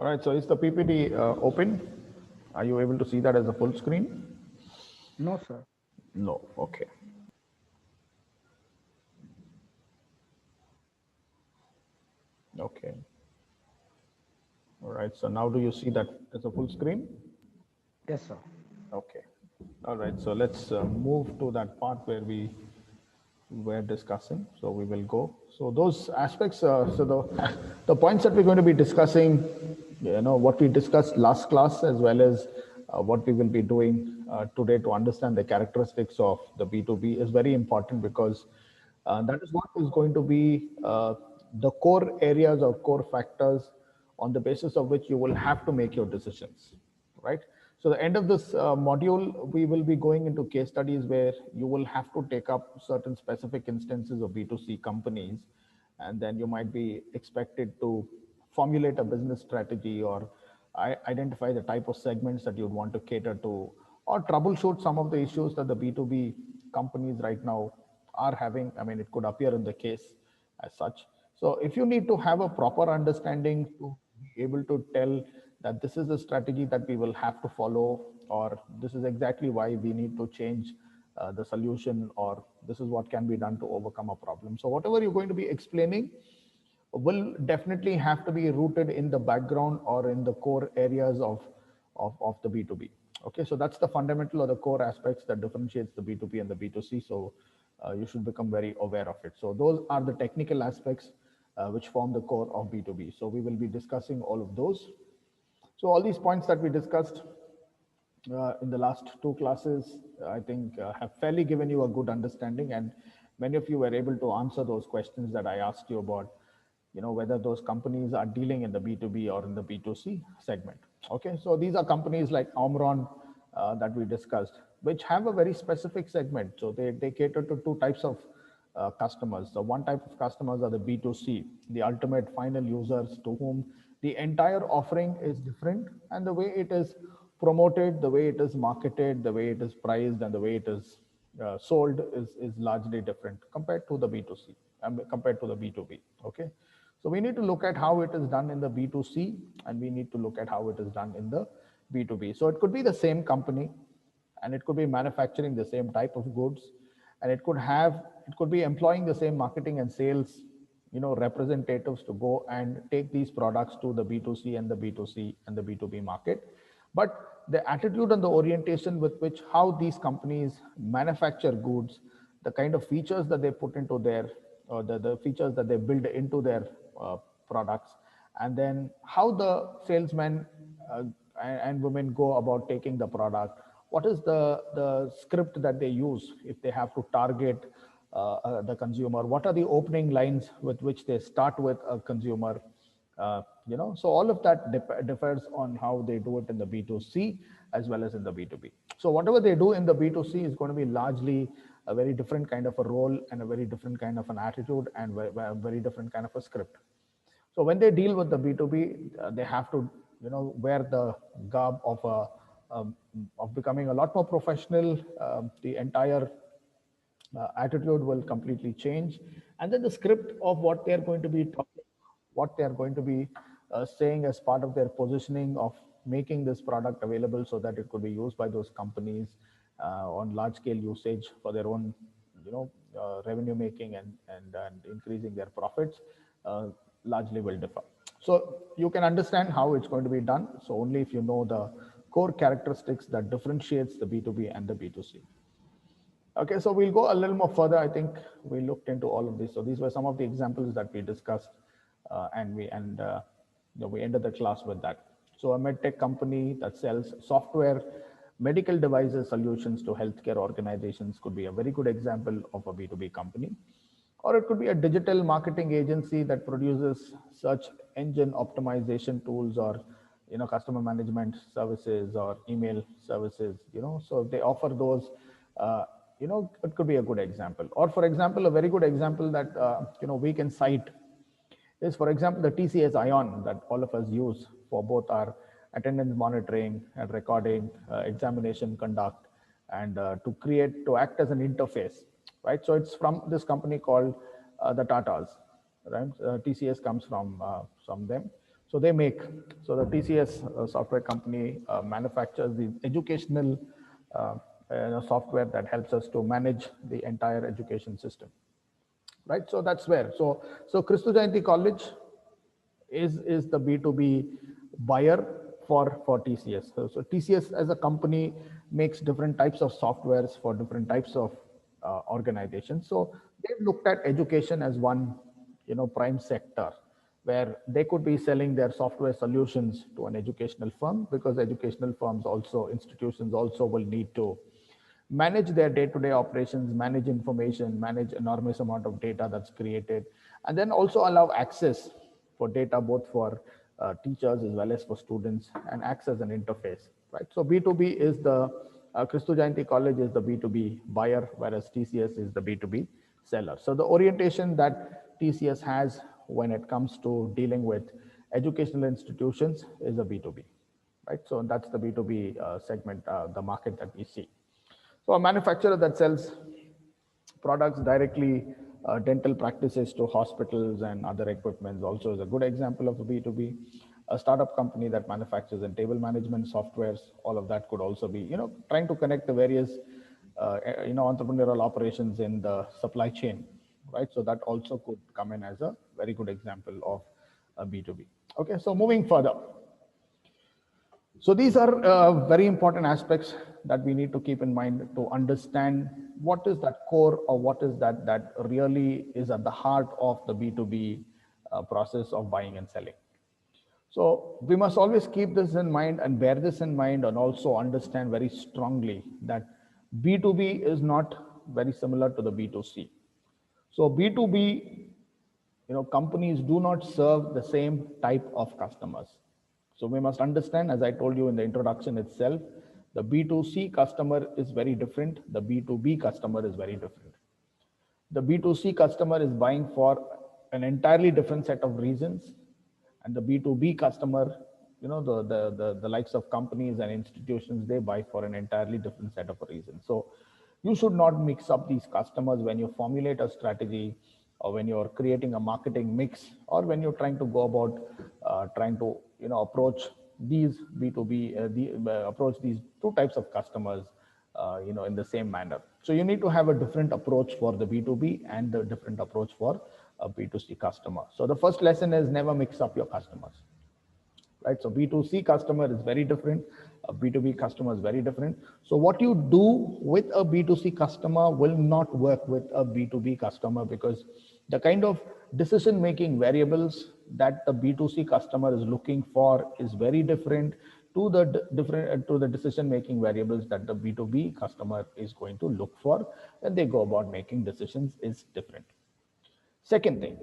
All right, so is the PPT open? Are you able to see that as a full screen? No, sir. No, okay. Okay, all right, so now do you see that as a full screen? Yes, sir. Okay, all right, so let's move to that part where we were discussing. So we will go. So those aspects, the points that we're going to be discussing, what we discussed last class as well as what we will be doing today to understand the characteristics of the B2B is very important because that is what is going to be the core areas or core factors on the basis of which you will have to make your decisions, right? So the end of this module, we will be going into case studies where you will have to take up certain specific instances of B2C companies, and then you might be expected to formulate a business strategy or identify the type of segments that you'd want to cater to, or troubleshoot some of the issues that the B2B companies right now are having. I mean, it could appear in the case as such. So if you need to have a proper understanding to be able to tell that this is the strategy that we will have to follow, or this is exactly why we need to change the solution, or this is what can be done to overcome a problem. So whatever you're going to be explaining will definitely have to be rooted in the background or in the core areas of the B2B. Okay, so that's the fundamental or the core aspects that differentiates the B2B and the B2C. So you should become very aware of it. So those are the technical aspects which form the core of B2B. So we will be discussing all of those. So all these points that we discussed in the last two classes, I think have fairly given you a good understanding, and many of you were able to answer those questions that I asked you about, whether those companies are dealing in the B2B or in the B2C segment. Okay, so these are companies like Omron that we discussed, which have a very specific segment. So they cater to two types of customers. So one type of customers are the B2C, the ultimate final users to whom the entire offering is different, and the way it is promoted, the way it is marketed, the way it is priced, and the way it is sold is largely different compared to the B2C and compared to the B2B. Okay, so we need to look at how it is done in the B2C, and we need to look at how it is done in the B2B. So it could be the same company, and it could be manufacturing the same type of goods, and it could be employing the same marketing and sales representatives to go and take these products to the B2C and the B2C and the B2B market. But the attitude and the orientation with which how these companies manufacture goods, the kind of features that they put into their, or the features that they build into their products, and then how the salesmen and women go about taking the product, what is the script that they use if they have to target the consumer, what are the opening lines with which they start with a consumer, so all of that differs on how they do it in the B2C as well as in the B2B. So whatever they do in the B2C is going to be largely a very different kind of a role and a very different kind of an attitude and a very different kind of a script. So when they deal with the B2B, they have to, wear the garb of becoming a lot more professional. The entire attitude will completely change, and then the script of what they're going to be talking, what they're going to be saying as part of their positioning of making this product available so that it could be used by those companies on large scale usage for their own revenue making and increasing their profits, uh, largely will differ. So you can understand how it's going to be done, so only if you know the core characteristics that differentiates the B2B and the B2C. Okay, so we'll go a little more further. I think we looked into all of this. So these were some of the examples that we discussed, and we ended the class with that. So a medtech company that sells software, medical devices, solutions to healthcare organizations could be a very good example of a B2B company. Or it could be a digital marketing agency that produces search engine optimization tools, or customer management services or email services. So they offer those. Uh, it could be a good example. Or for example, a very good example that we can cite is, for example, the TCS Ion that all of us use for both our attendance monitoring and recording, examination conduct, and to act as an interface, right? So it's from this company called the Tatas, right? TCS comes from them. So they make, so the TCS software company manufactures the educational software that helps us to manage the entire education system, right? So that's where. So Christu Jayanti College is the B2B buyer for TCS. So TCS as a company makes different types of softwares for different types of organizations. So they've looked at education as one, prime sector where they could be selling their software solutions to an educational firm, because educational firms also, institutions also will need to manage their day-to-day operations, manage information, manage enormous amount of data that's created, and then also allow access for data both for teachers as well as for students, and acts as an interface, right? So B2B is the Christu Jayanti College is the B2B buyer, whereas TCS is the B2B seller. So the orientation that TCS has when it comes to dealing with educational institutions is a B2B, right? So that's the B2B segment, the market that we see. So a manufacturer that sells products directly, dental practices to hospitals and other equipments also is a good example of a B2B. A startup company that manufactures and table management softwares, all of that could also be, trying to connect the various, entrepreneurial operations in the supply chain, right? So that also could come in as a very good example of a B2B. Okay, so moving further. So these are very important aspects that we need to keep in mind to understand what is that core, or what is that really is at the heart of the B2B process of buying and selling. So we must always keep this in mind and bear this in mind, and also understand very strongly that B2B is not very similar to the B2C. So B2B, companies do not serve the same type of customers. So we must understand, as I told you in the introduction itself, the B2C customer is very different, the B2B customer is very different. The B2C customer is buying for an entirely different set of reasons, and the B2B customer, the likes of companies and institutions, they buy for an entirely different set of reasons. So you should not mix up these customers when you formulate a strategy, or when you're creating a marketing mix, or when you're trying to go about trying to approach these B2B approach these two types of customers in the same manner. So you need to have a different approach for the B2B and a different approach for a B2C customer. So the first lesson is never mix up your customers, right? So B2C customer is very different, a B2B customer is very different. So what you do with a B2C customer will not work with a B2B customer, because the kind of decision making variables that the B2C customer is looking for is very different to the decision making variables that the B2B customer is going to look for when they go about making decisions is different. Second thing,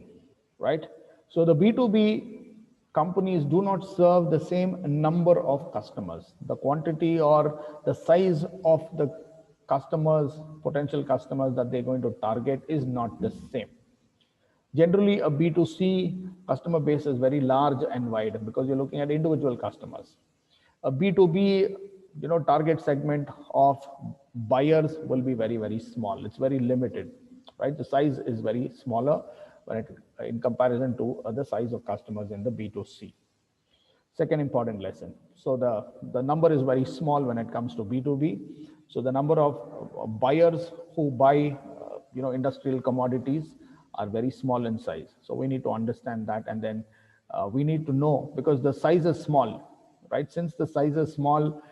right? So the B2B companies do not serve the same number of customers. The quantity or the size of the customers, potential customers that they're going to target is not the same. Generally, a B2C customer base is very large and wide, because you're looking at individual customers. A B2B, target segment of buyers will be very, very small. It's very limited, right? The size is very smaller in comparison to the size of customers in the B2C. Second important lesson. So the number is very small when it comes to B2B. So the number of buyers who buy, industrial commodities are very small in size. So we need to understand that, and then we need to know, because the size is small, right? Since the size is small,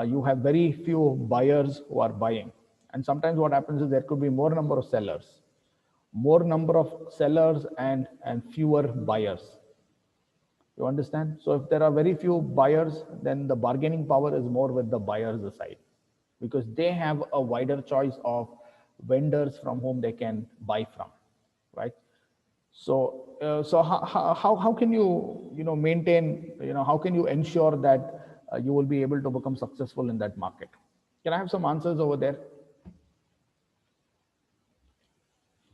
you have very few buyers who are buying. And sometimes what happens is there could be more number of sellers, and fewer buyers. You understand? So if there are very few buyers, then the bargaining power is more with the buyer's side, because they have a wider choice of vendors from whom they can buy from, right? So how can you maintain, how can you ensure that you will be able to become successful in that market? Can I have some answers over there?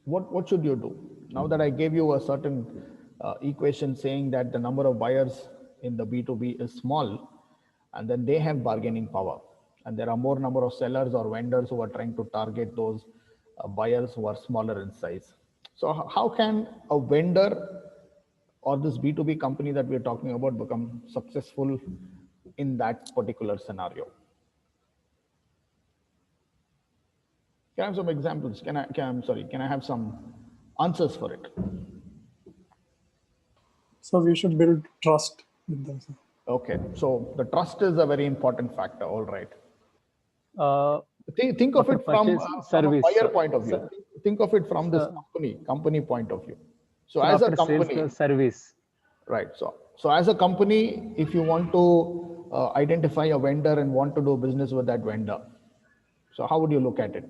What should you do now that I gave you a certain equation saying that the number of buyers in the B2B is small, and then they have bargaining power, and there are more number of sellers or vendors who are trying to target those buyers who are smaller in size. So how can a vendor or this B2B company that we're talking about become successful in that particular scenario? Can I have some examples? Can I have some answers for it? So we should build trust with them, sir. Okay, so the trust is a very important factor. All right. Uh, Think of After it from purchase from a service, buyer point of view. sir, Think of it from this sir, company point of view. So sir, as a after sales, company, the service. right? So as a company, if you want to identify a vendor and want to do business with that vendor, so how would you look at it?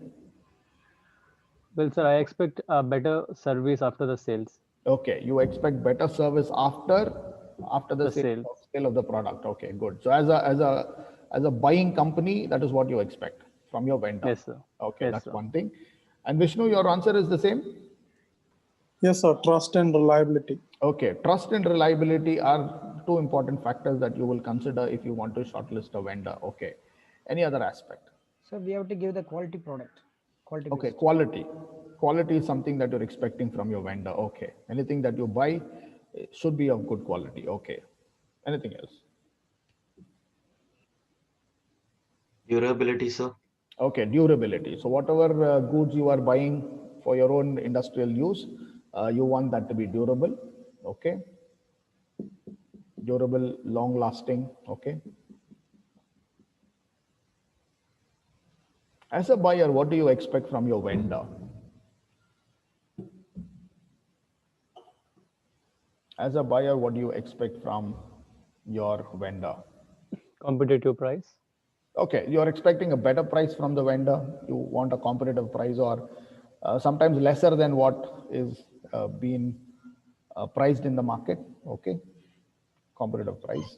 Well, sir, I expect a better service after the sales. Okay, you expect better service after the The sales. sale of the product. Okay, good. So as a buying company, that is what you expect from your vendor. Yes, sir. Okay, Yes, that's sir. one thing. And Vishnu, your answer is the same? Yes, sir. Trust and reliability. Okay, trust and reliability are two important factors that you will consider if you want to shortlist a vendor. Okay. Any other aspect? So we have to give the quality product, quality Okay, based. quality. Quality is something that you're expecting from your vendor. Okay. Anything that you buy should be of good quality. Okay. Anything else? Durability, sir. Okay, durability. So whatever goods you are buying for your own industrial use, you want that to be durable. Okay. Durable, long lasting. Okay. As a buyer, what do you expect from your vendor? As a buyer, what do you expect from your vendor? Competitive price. Okay, you're expecting a better price from the vendor. You want a competitive price, or sometimes lesser than what is being priced in the market. Okay, competitive price.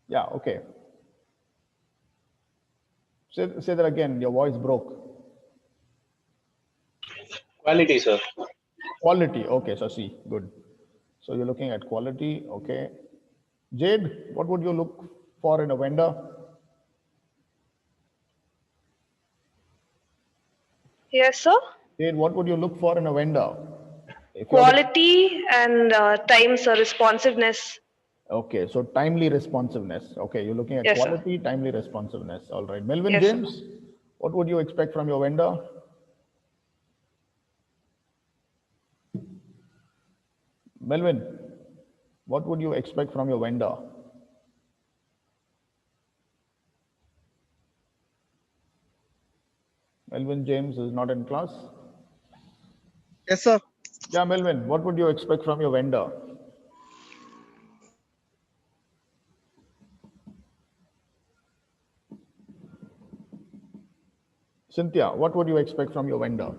Yeah, okay. Say that again. Your voice broke. Quality, sir. Quality. Okay, so see, good. So you're looking at quality. Okay. Jade, what would you look for in a vendor? Yes, sir. Jade, what would you look for in a vendor? If you're the Quality and time, sir. Responsiveness. Okay, so timely responsiveness. Okay, you're looking at Yes, sir. quality, timely responsiveness. All right. Melvin Yes, sir. James, what would you expect from your vendor? Melvin, what would you expect from your vendor? Melvin James is not in class. Yes, sir. Yeah, Melvin, what would you expect from your vendor? Cynthia, what would you expect from your vendor?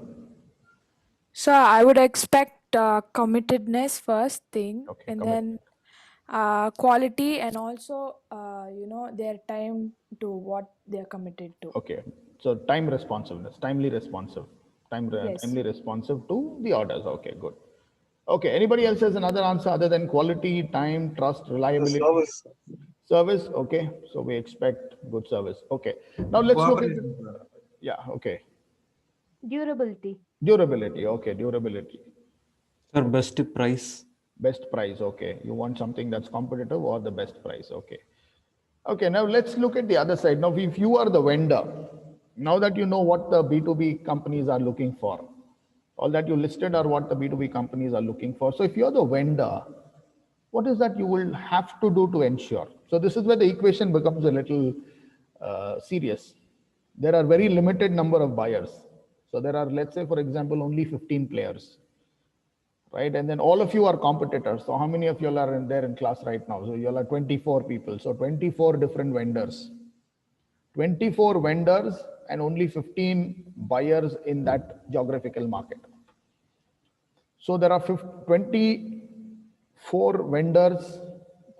So I would expect committedness first thing, Okay, and commit. then quality, and also their time to what they're committed to. Okay, so time responsiveness, timely responsive, Yes. timely responsive to the orders. Okay, good. Okay, anybody else has another answer other than quality, time, trust, The reliability? service. Service, okay. So we expect good service. Okay. Now let's look at yeah, okay. Durability. Durability, okay, durability. Sir, best price. Best price, okay. You want something that's competitive or the best price, okay. Okay, now let's look at the other side. Now, if you are the vendor, now that you know what the B2B companies are looking for, all that you listed are what the B2B companies are looking for. So if you're the vendor, what is that you will have to do to ensure? So this is where the equation becomes a little serious. There are very limited number of buyers. So there are, let's say, for example, only 15 players, right? And then all of you are competitors. So how many of you all are there in class right now? So you all are 24 people. So 24 different vendors. 24 vendors and only 15 buyers in that geographical market. So there are 24 vendors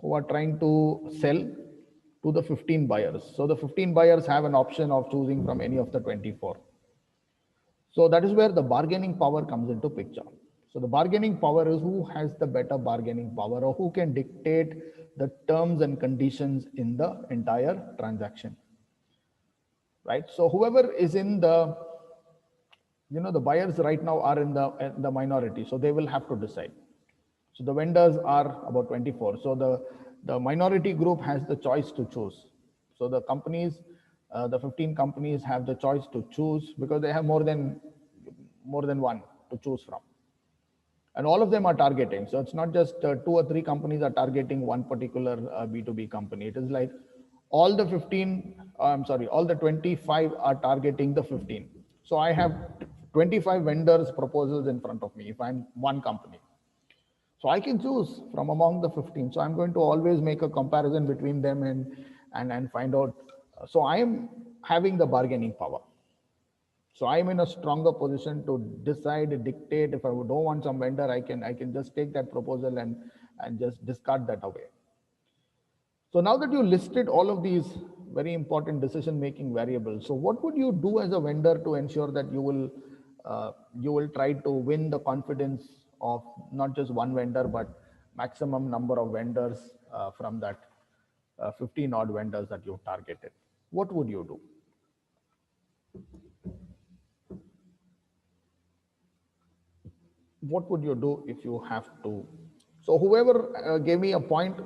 who are trying to sell to the 15 buyers. So the 15 buyers have an option of choosing from any of the 24. So that is where the bargaining power comes into picture. So the bargaining power is who has the better bargaining power or who can dictate the terms and conditions in the entire transaction. Right? So whoever is in the the buyers right now are in the minority, so they will have to decide. So the vendors are about 24. So the minority group has the choice to choose. So the companies, the 15 companies have the choice to choose because they have more than one to choose from. And all of them are targeting. So it's not just 2 or 3 companies are targeting one particular B2B company. It is like all the 15, I'm sorry, all the 25 are targeting the 15. So I have 25 vendors proposals in front of me if I'm one company. So I can choose from among the 15. So I'm going to always make a comparison between them and find out. So I am having the bargaining power. So I'm in a stronger position to decide, dictate. If I don't want some vendor, I can just take that proposal and just discard that away. So now that you listed all of these very important decision-making variables, so what would you do as a vendor to ensure that you will try to win the confidence of not just one vendor but maximum number of vendors from that 15 odd vendors that you targeted? What would you do? What would you do if you have to? So whoever gave me a point,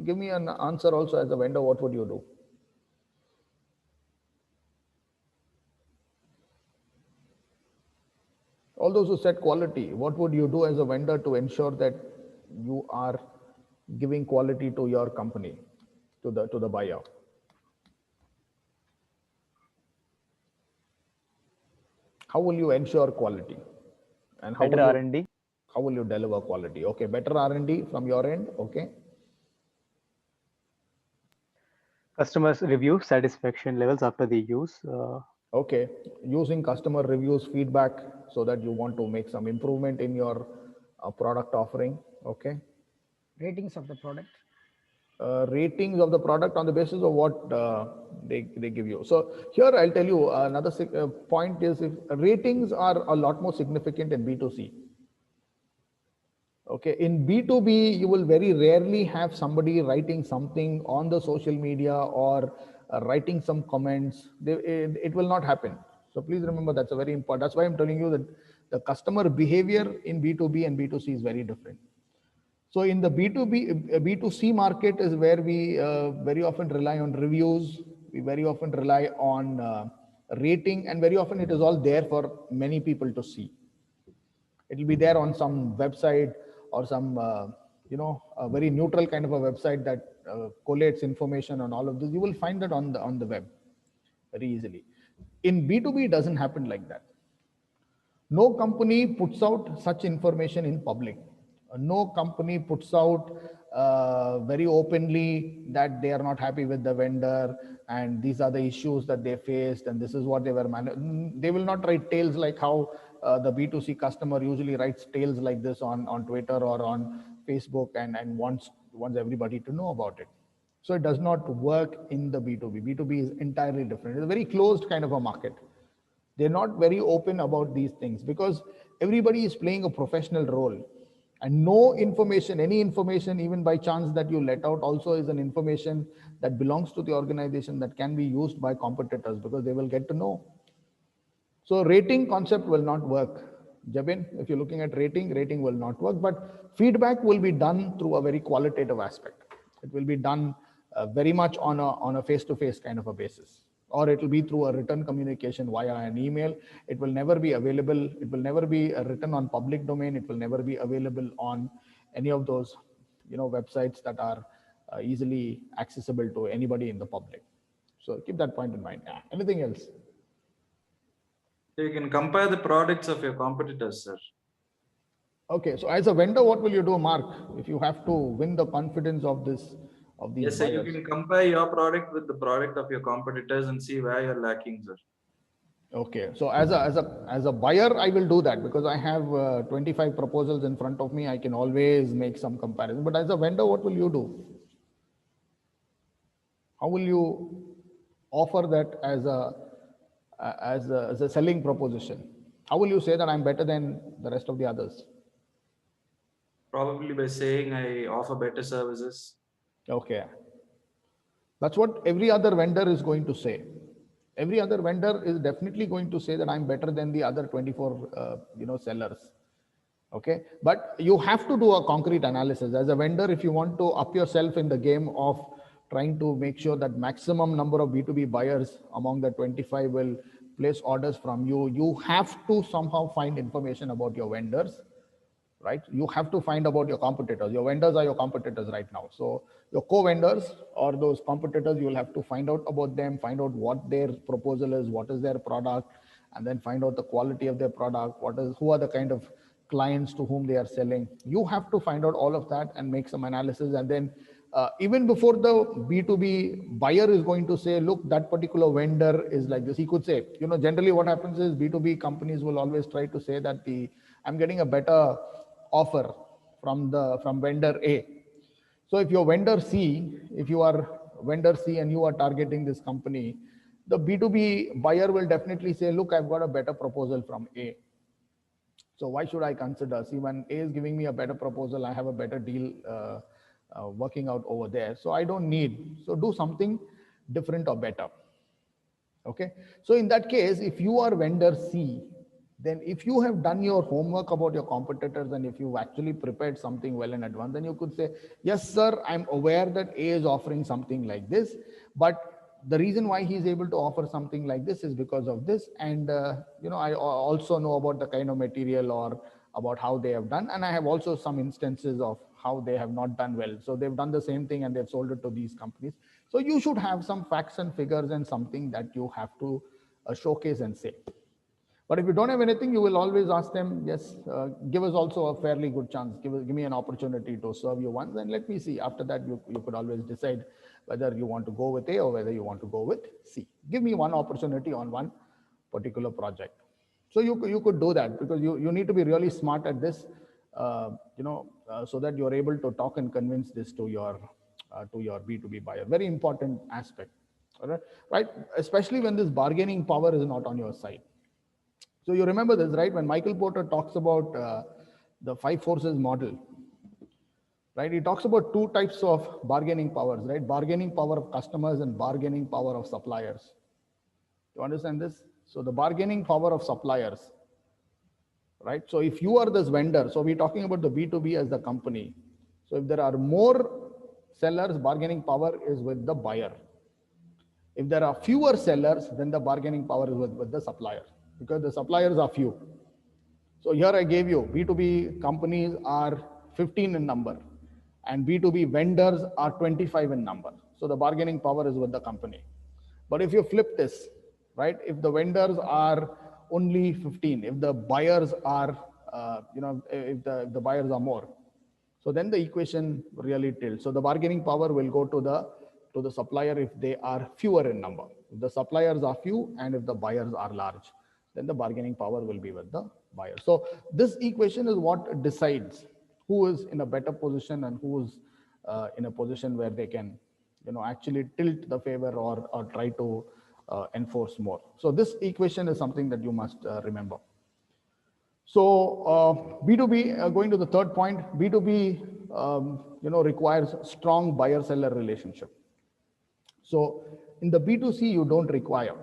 give me an answer also as a vendor. What would you do? All those who said quality, what would you do as a vendor to ensure that you are giving quality to your company, to the buyer? How will you ensure quality? And Better R&D. how will you deliver quality? Okay, better R&D from your end. Okay. Customers review satisfaction levels after the use. Okay, using customer reviews feedback so that you want to make some improvement in your product offering. Okay. Ratings of the product. Ratings of the product on the basis of what they give you. So here I'll tell you another point is, if ratings are a lot more significant in B2C. Okay, in B2B, you will very rarely have somebody writing something on the social media or writing some comments. It will not happen. So please remember, that's a very important. That's why I'm telling you that the customer behavior in B2B and B2C is very different. So in the B2C market is where we very often rely on reviews. We very often rely on rating, and very often it is all there for many people to see. It will be there on some website or some, a very neutral kind of a website that collates information on all of this. You will find that on the web very easily. In B2B, it doesn't happen like that. No company puts out such information in public. No company puts out very openly that they are not happy with the vendor and these are the issues that they faced and this is what they were they will not write tales like how the B2C customer usually writes tales like this on Twitter or on Facebook and wants everybody to know about it. So it does not work in the B2B. B2B is entirely different. It's a very closed kind of a market. They're not very open about these things because everybody is playing a professional role, and no information, any information even by chance that you let out also is an information that belongs to the organization that can be used by competitors because they will get to know. So rating concept will not work. Jabin, if you're looking at rating will not work, but feedback will be done through a very qualitative aspect. It will be done very much on a face-to-face kind of a basis, or it will be through a written communication via an email. It will never be available. It will never be written on public domain. It will never be available on any of those, websites that are easily accessible to anybody in the public. So keep that point in mind. Yeah. Anything else? You can compare the products of your competitors, sir. Okay, so as a vendor, what will you do, Mark, if you have to win the confidence of these Yes, buyers? sir, you can compare your product with the product of your competitors and see where you're lacking, sir. Okay, so as a buyer, I will do that because I have 25 proposals in front of me. I can always make some comparison. But as a vendor, what will you do? How will you offer that as a selling proposition? How will you say that I'm better than the rest of the others? Probably by saying I offer better services. Okay, that's what every other vendor is going to say. Every other vendor is definitely going to say that I'm better than the other 24, sellers. Okay, but you have to do a concrete analysis as a vendor. If you want to up yourself in the game of trying to make sure that maximum number of B2B buyers among the 25 will place orders from you, you have to somehow find information about your vendors, right? You have to find about your competitors. Your vendors are your competitors right now. So your co-vendors or those competitors, you'll have to find out about them, find out what their proposal is, what is their product, and then find out the quality of their product, who are the kind of clients to whom they are selling. You have to find out all of that and make some analysis. And then even before the B2B buyer is going to say, look, that particular vendor is like this, he could say, generally what happens is B2B companies will always try to say that I'm getting a better offer from vendor A. So if your vendor C, if you are vendor C and you are targeting this company, the B2B buyer will definitely say, look, I've got a better proposal from A. So why should I consider? See, when A is giving me a better proposal, I have a better deal working out over there. So I don't need. So do something different or better. Okay. So in that case, if you are vendor C, then if you have done your homework about your competitors and if you've actually prepared something well in advance, then you could say, yes, sir, I'm aware that A is offering something like this, but the reason why he's able to offer something like this is because of this. And, I also know about the kind of material or about how they have done. And I have also some instances of how they have not done well. So they've done the same thing and they've sold it to these companies. So you should have some facts and figures and something that you have to showcase and say. But if you don't have anything, you will always ask them, yes, give us also a fairly good chance. Give me an opportunity to serve you once and let me see. After that, you could always decide whether you want to go with A or whether you want to go with C. Give me one opportunity on one particular project. So you could do that because you need to be really smart at this, so that you're able to talk and convince this to your B2B buyer. Very important aspect, all right? Especially when this bargaining power is not on your side. So you remember this, right? When Michael Porter talks about the 5 forces model, right? He talks about 2 types of bargaining powers, right? Bargaining power of customers and bargaining power of suppliers. You understand this? So the bargaining power of suppliers, right? So if you are this vendor, so we're talking about the B2B as the company. So if there are more sellers, bargaining power is with the buyer. If there are fewer sellers, then the bargaining power is with the supplier because the suppliers are few. So here I gave you B2B companies are 15 in number and B2B vendors are 25 in number. So the bargaining power is with the company. But if you flip this, right, if the vendors are only 15, if the buyers are, if the buyers are more, so then the equation really tilts. So the bargaining power will go to the supplier if they are fewer in number. If the suppliers are few and if the buyers are large, then the bargaining power will be with the buyer. So this equation is what decides who is in a better position and who is in a position where they can, actually tilt the favor or try to enforce more. So this equation is something that you must remember. So B2B, going to the third point, B2B, requires strong buyer-seller relationship. So in the B2C, you don't require.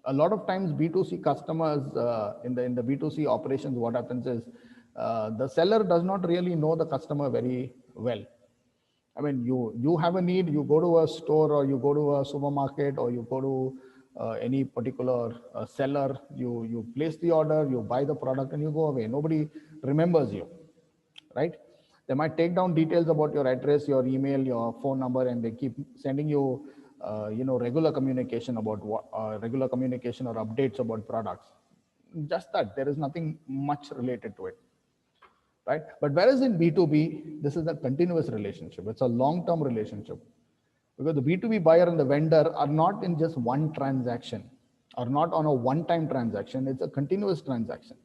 A lot of times B2C customers, in the B2C operations, what happens is the seller does not really know the customer very well. I mean, you have a need, you go to a store or you go to a supermarket or you go to any particular seller, you place the order, you buy the product and you go away. Nobody remembers you, right? They might take down details about your address, your email, your phone number, and they keep sending you, regular communication about regular communication or updates about products. Just that, there is nothing much related to it, right? But whereas in B2B, this is a continuous relationship. It's a long-term relationship because the B2B buyer and the vendor are not in just one transaction or not on a one-time transaction. It's a continuous transaction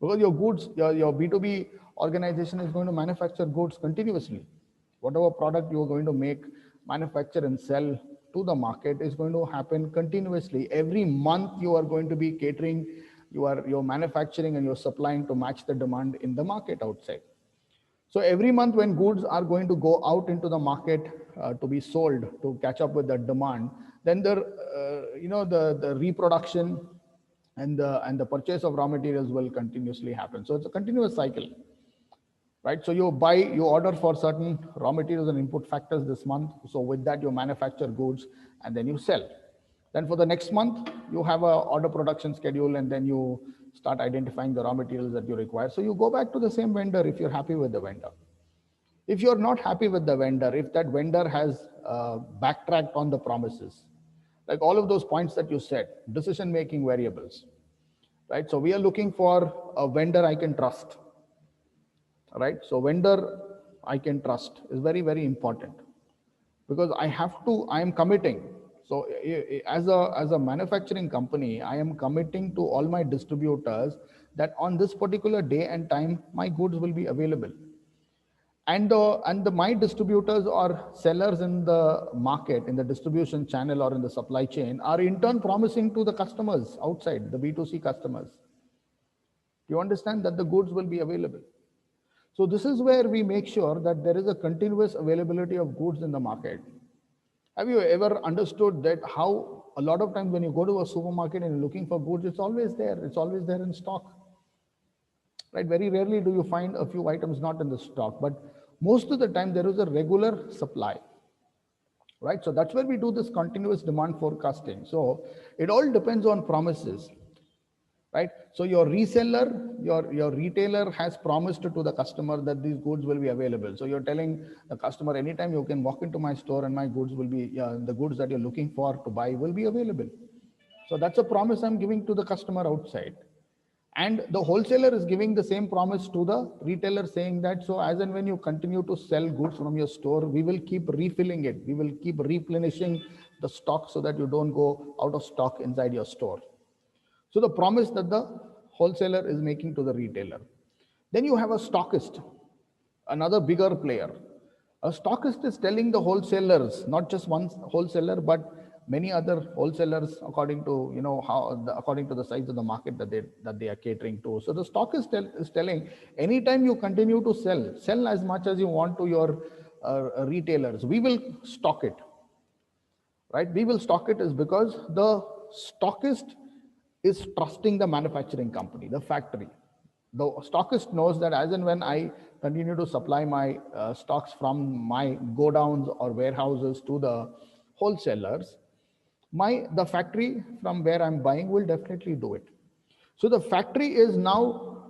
because your goods, your B2B organization is going to manufacture goods continuously. Whatever product you're going to make, manufacture and sell to the market is going to happen continuously. Every month you are going to be catering, you're manufacturing and you're supplying to match the demand in the market outside. So every month when goods are going to go out into the market to be sold to catch up with the demand, Then the reproduction and the purchase of raw materials will continuously happen. So it's a continuous cycle, right? So you order for certain raw materials and input factors this month. So with that, you manufacture goods and then you sell. Then for the next month, you have a order production schedule, and then you start identifying the raw materials that you require. So you go back to the same vendor if you're happy with the vendor. If you're not happy with the vendor, if that vendor has backtracked on the promises, like all of those points that you said, decision-making variables, right? So we are looking for a vendor I can trust, right? So vendor I can trust is very, very important, because I am committing. So as a manufacturing company, I am committing to all my distributors that on this particular day and time, my goods will be available. And my distributors or sellers in the market, in the distribution channel or in the supply chain, are in turn promising to the customers outside, the B2C customers. You understand that the goods will be available. So this is where we make sure that there is a continuous availability of goods in the market. Have you ever understood that how a lot of times when you go to a supermarket and you're looking for goods, it's always there. It's always there in stock, right? Very rarely do you find a few items not in the stock, but most of the time there is a regular supply, right? So that's where we do this continuous demand forecasting. So it all depends on promises, right? So your reseller, your retailer has promised to the customer that these goods will be available. So you're telling the customer, anytime you can walk into my store and my goods will be, the goods that you're looking for to buy will be available. So that's a promise I'm giving to the customer outside. And the wholesaler is giving the same promise to the retailer, saying that, so as and when you continue to sell goods from your store, we will keep refilling it. We will keep replenishing the stock so that you don't go out of stock inside your store. So the promise that the wholesaler is making to the retailer. Then you have a stockist, another bigger player. A stockist is telling the wholesalers, not just one wholesaler, but many other wholesalers, according to according to the size of the market that they are catering to. So the stockist is telling, anytime you continue to sell as much as you want to your retailers, we will stock it. Right? We will stock it is because the stockist is trusting the manufacturing company, the factory. The stockist knows that as and when I continue to supply my stocks from my godowns or warehouses to the wholesalers, the factory from where I'm buying will definitely do it. So the factory is now,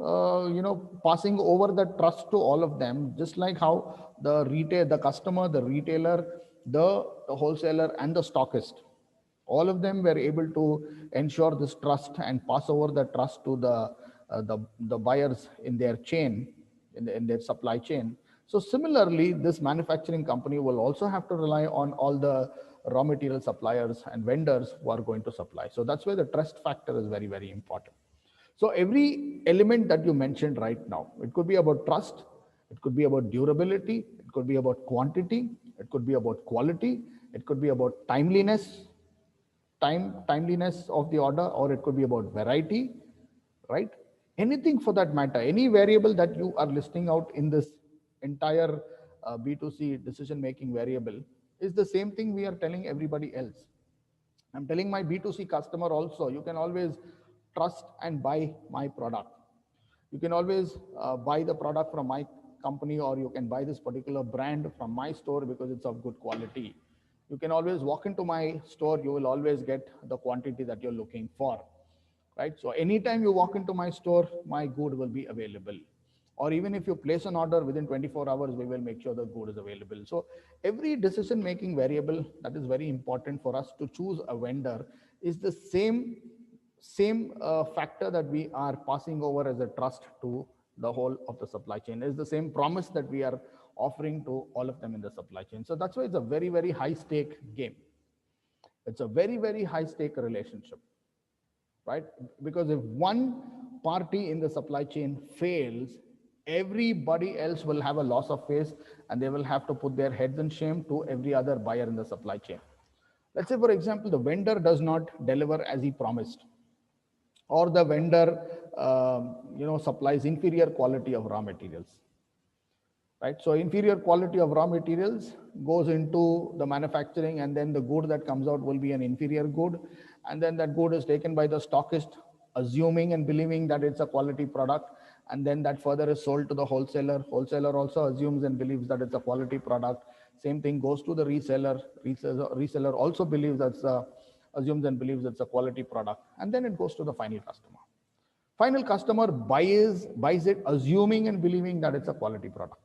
passing over the trust to all of them, just like how the customer, the retailer, the wholesaler, and the stockist, all of them were able to ensure this trust and pass over the trust to the buyers in their chain, in their supply chain. So similarly, this manufacturing company will also have to rely on all the raw material suppliers and vendors who are going to supply. So that's where the trust factor is very, very important. So every element that you mentioned right now, it could be about trust, it could be about durability, it could be about quantity, it could be about quality, it could be about timeliness of the order, or it could be about variety, right? Anything for that matter, any variable that you are listing out in this entire B2C decision-making variable is the same thing we are telling everybody else. I'm telling my B2C customer also, you can always trust and buy my product. You can always buy the product from my company, or you can buy this particular brand from my store because it's of good quality. You can always walk into my store, you will always get the quantity that you're looking for, right? So anytime you walk into my store, my good will be available. Or even if you place an order within 24 hours, we will make sure the good is available. So every decision-making variable that is very important for us to choose a vendor is the same factor that we are passing over as a trust to the whole of the supply chain, is the same promise that we are offering to all of them in the supply chain. So that's why it's a very, very high stake game. It's a very, very high stake relationship, right? Because if one party in the supply chain fails, everybody else will have a loss of face, and they will have to put their heads in shame to every other buyer in the supply chain. Let's say, for example, the vendor does not deliver as he promised, or the vendor supplies inferior quality of raw materials, right? So inferior quality of raw materials goes into the manufacturing, and then the good that comes out will be an inferior good. And then that good is taken by the stockist, assuming and believing that it's a quality product. And then that further is sold to the wholesaler. Wholesaler also assumes and believes that it's a quality product. Same thing goes to the reseller. Reseller also believes assumes and believes it's a quality product. And then it goes to the final customer. Final customer buys it assuming and believing that it's a quality product.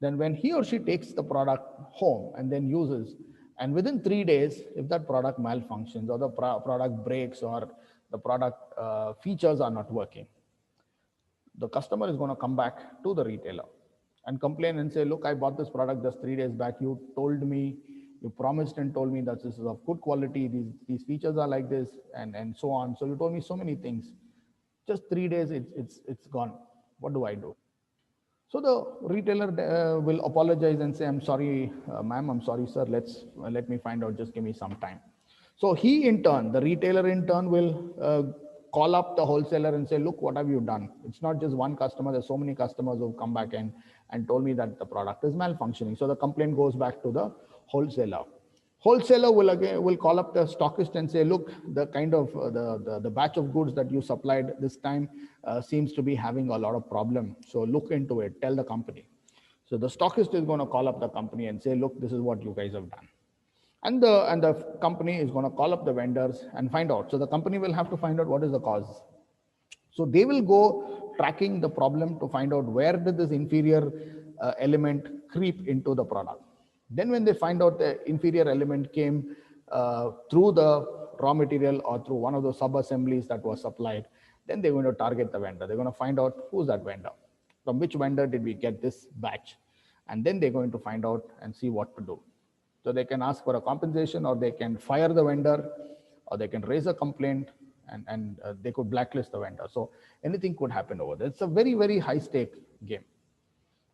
Then when he or she takes the product home and then uses, and within 3 days, if that product malfunctions or the product breaks or the product features are not working, the customer is going to come back to the retailer and complain and say, look, I bought this product just 3 days back. You told me, you promised and told me that this is of good quality. These features are like this and so on. So you told me so many things. Just 3 days, it's gone. What do I do? So the retailer will apologize and say, I'm sorry, ma'am, I'm sorry, sir, let me find out, just give me some time. So he in turn, the retailer in turn will call up the wholesaler and say, look, what have you done? It's not just one customer, there's so many customers who've come back and told me that the product is malfunctioning. So the complaint goes back to the wholesaler. Wholesaler will call up the stockist and say, look, the kind of the batch of goods that you supplied this time seems to be having a lot of problem. So look into it, tell the company. So the stockist is going to call up the company and say, look, this is what you guys have done. And the company is going to call up the vendors and find out. So the company will have to find out what is the cause. So they will go tracking the problem to find out where did this inferior element creep into the product. Then when they find out the inferior element came through the raw material or through one of those sub-assemblies that was supplied, then they're going to target the vendor. They're going to find out who's that vendor. From which vendor did we get this batch? And then they're going to find out and see what to do. So they can ask for a compensation, or they can fire the vendor, or they can raise a complaint, and they could blacklist the vendor. So anything could happen over there. It's a very, very high stake game,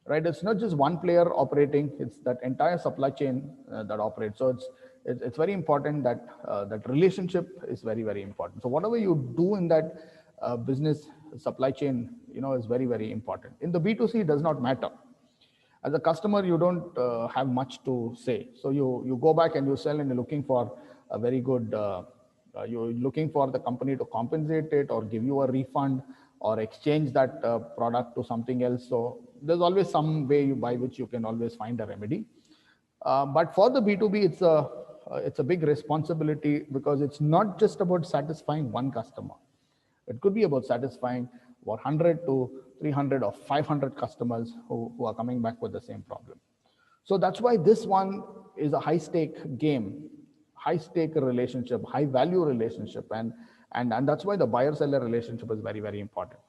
right? It's not just one player operating, it's that entire supply chain that operates. So it's very important that that relationship is very, very important. So whatever you do in that business supply chain, is very, very important. In the B2C, it does not matter. As a customer, you don't have much to say. So you go back and you sell, and you're looking for a very good, you're looking for the company to compensate it or give you a refund or exchange that product to something else. So there's always some way by which you can always find a remedy. But for the B2B, it's a big responsibility, because it's not just about satisfying one customer. It could be about satisfying about 100 to 300 or 500 customers who are coming back with the same problem. So that's why this one is a high stake game, high stake relationship, high value relationship. And that's why the buyer seller relationship is very, very important.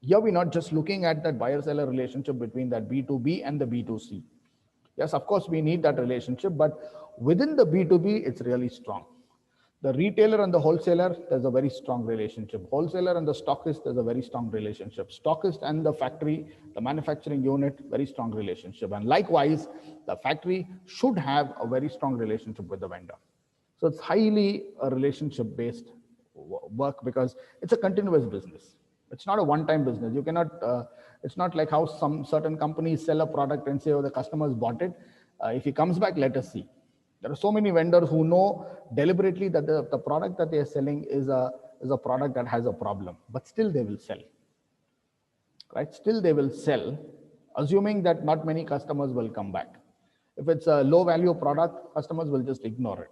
Here we're not just looking at that buyer seller relationship between that B2B and the B2C. Yes, of course, we need that relationship, but within the B2B, it's really strong. The retailer and the wholesaler, there's a very strong relationship. Wholesaler and the stockist, there's a very strong relationship. Stockist and the factory, the manufacturing unit, very strong relationship. And likewise, the factory should have a very strong relationship with the vendor. So it's highly a relationship-based work, because it's a continuous business. It's not a one-time business. You cannot, it's not like how some certain companies sell a product and say, oh, the customers bought it. If he comes back, let us see. There are so many vendors who know deliberately that the product that they are selling is a product that has a problem, but still they will sell, right? Still they will sell, assuming that not many customers will come back. If it's a low value product, customers will just ignore it.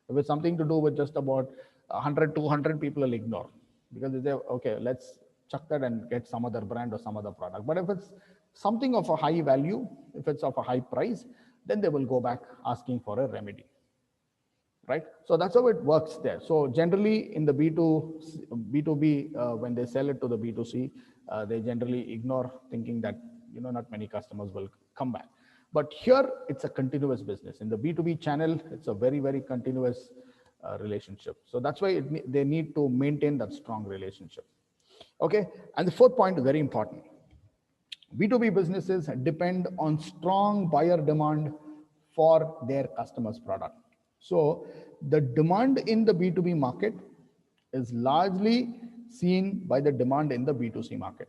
If it's something to do with just about 100, 200, people will ignore, because they say, okay, let's chuck that and get some other brand or some other product. But if it's something of a high value, if it's of a high price, then they will go back asking for a remedy, right? So that's how it works there. So generally in the B2B, when they sell it to the B2C, they generally ignore, thinking that not many customers will come back. But here it's a continuous business. In the B2B channel, it's a very, very continuous relationship. So that's why they need to maintain that strong relationship. Okay, and the fourth point is very important. B2B businesses depend on strong buyer demand for their customers' product. So the demand in the B2B market is largely seen by the demand in the B2C market.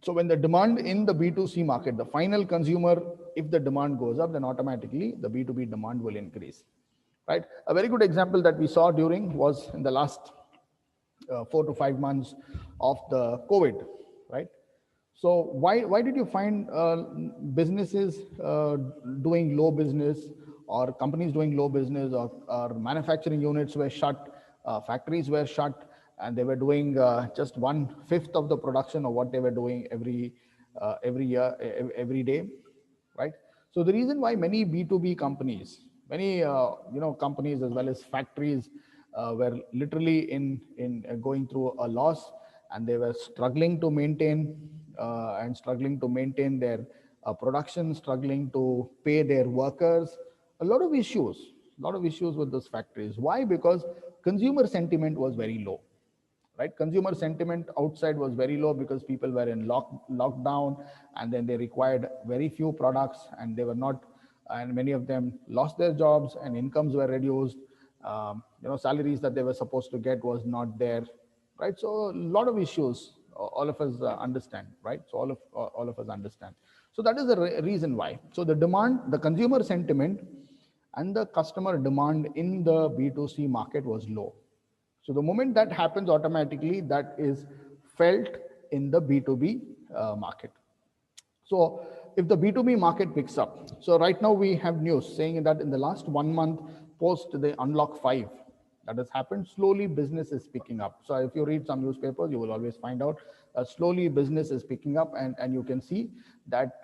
So when the demand in the B2C market, the final consumer, if the demand goes up, then automatically the B2B demand will increase, right? A very good example that we saw during was in the last 4 to 5 months of the COVID, right? So why did you find businesses doing low business, or companies doing low business, or manufacturing units were shut, factories were shut, and they were doing just 1/5 of the production of what they were doing every year, every day, right? So the reason why many B2B companies, many companies as well as factories were literally in going through a loss, and they were struggling to maintain their production, struggling to pay their workers, a lot of issues with those factories. Why? Because consumer sentiment was very low, right? Consumer sentiment outside was very low because people were in lockdown, and then they required very few products, and they were not, and many of them lost their jobs, and incomes were reduced. Salaries that they were supposed to get was not there, right? So a lot of issues, all of us understand, right? So all of us understand. So that is the reason why. So the demand, the consumer sentiment and the customer demand in the B2C market was low. So the moment that happens, automatically that is felt in the B2B market. So if the B2B market picks up, so right now we have news saying that in the last 1 month post the unlock 5 that has happened, slowly business is picking up. So if you read some newspapers, you will always find out slowly business is picking up, and you can see that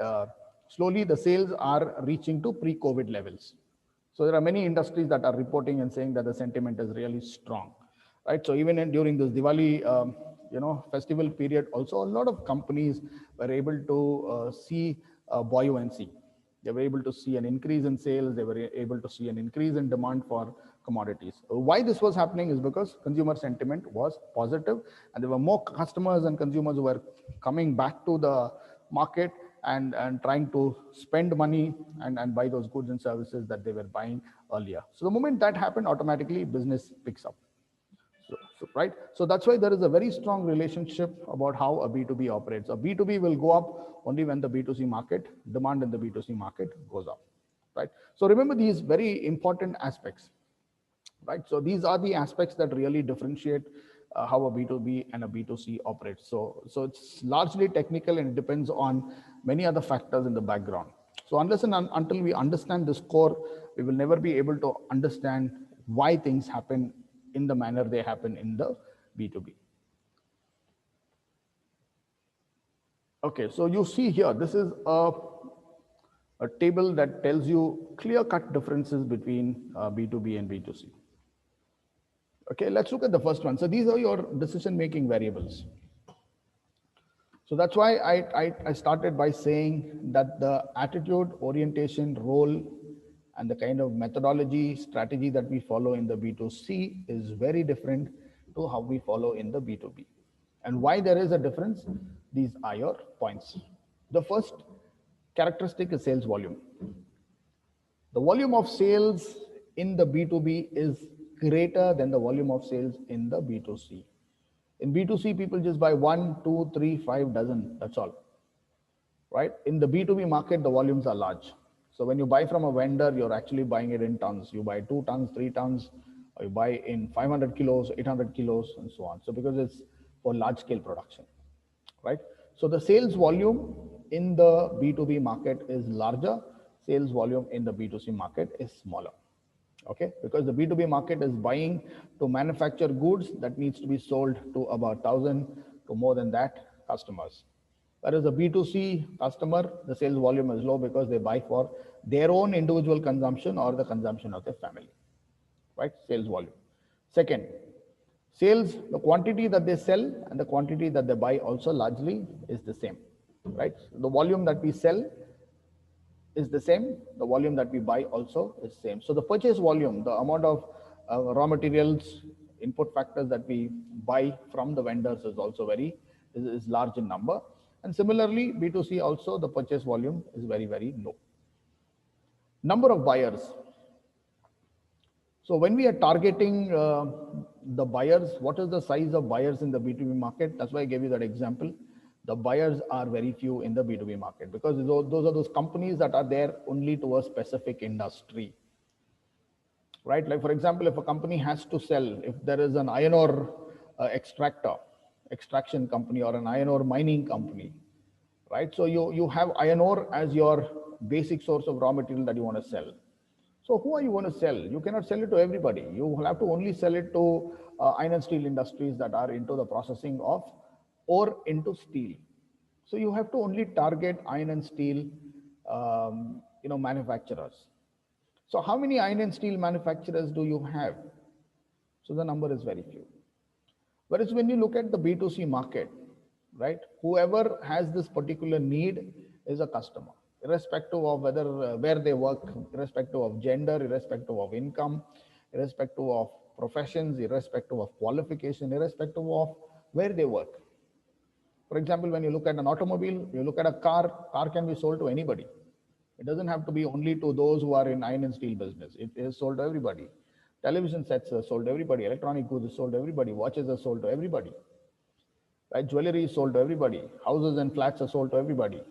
slowly the sales are reaching to pre-COVID levels. So there are many industries that are reporting and saying that the sentiment is really strong, right? So even during this Diwali, festival period, also a lot of companies were able to see buoyancy. They were able to see an increase in sales. They were able to see an increase in demand for commodities. Why this was happening is because consumer sentiment was positive, and there were more customers and consumers who were coming back to the market, and trying to spend money and buy those goods and services that they were buying earlier. So the moment that happened, automatically business picks up. Right? So that's why there is a very strong relationship about how a B2B operates. A B2B will go up only when the B2C market, demand in the B2C market goes up, right? So remember these very important aspects, right? So these are the aspects that really differentiate how a B2B and a B2C operates. So it's largely technical, and it depends on many other factors in the background. So unless and until we understand this core, we will never be able to understand why things happen in the manner they happen in the B2B. Okay, so you see here, this is a table that tells you clear-cut differences between B2B and B2C. Okay, let's look at the first one. So these are your decision-making variables. So that's why I started by saying that the attitude, orientation, role, and the kind of methodology, strategy that we follow in the B2C is very different to how we follow in the B2B. And why there is a difference, these are your points. The first characteristic is sales volume. The volume of sales in the B2B is greater than the volume of sales in the B2C. In B2C, people just buy 1, 2, 3, 5 dozen, that's all, right? In the B2B market, the volumes are large. So when you buy from a vendor, you're actually buying it in tons. You buy 2 tons, 3 tons, or you buy in 500 kilos, 800 kilos, and so on. So because it's for large scale production, right? So the sales volume in the B2B market is larger. Sales volume in the B2C market is smaller. Okay, because the B2B market is buying to manufacture goods that needs to be sold to about 1,000 to more than that customers. Whereas the B2C customer, the sales volume is low because they buy for their own individual consumption or the consumption of their family, right? Sales volume. Second, sales, the quantity that they sell and the quantity that they buy also largely is the same, right? The volume that we sell is the same, the volume that we buy also is same. So the purchase volume, the amount of raw materials, input factors that we buy from the vendors is also is large in number. And similarly, B2C also, the purchase volume is very, very low. Number of buyers. So when we are targeting the buyers, what is the size of buyers in the B2B market? That's why I gave you that example. The buyers are very few in the B2B market because those are those companies that are there only to a specific industry, right? Like for example, if a company has to sell, if there is an iron ore extraction company or an iron ore mining company, right? So you have iron ore as your basic source of raw material that you want to sell. So who are you going to sell? You cannot sell it to everybody. You will have to only sell it to iron and steel industries that are into the processing of ore into steel. So you have to only target iron and steel, manufacturers. So how many iron and steel manufacturers do you have? So the number is very few. Whereas when you look at the B2C market, right, whoever has this particular need is a customer, irrespective of whether where they work, irrespective of gender, irrespective of income, irrespective of professions, irrespective of qualification, irrespective of where they work. For example, when you look at an automobile, you look at a car can be sold to anybody. It doesn't have to be only to those who are in iron and steel business. It is sold to everybody. Television sets are sold to everybody. Electronic goods is sold to everybody. Watches are sold to everybody. Right? Jewelry is sold to everybody. Houses and flats are sold to everybody.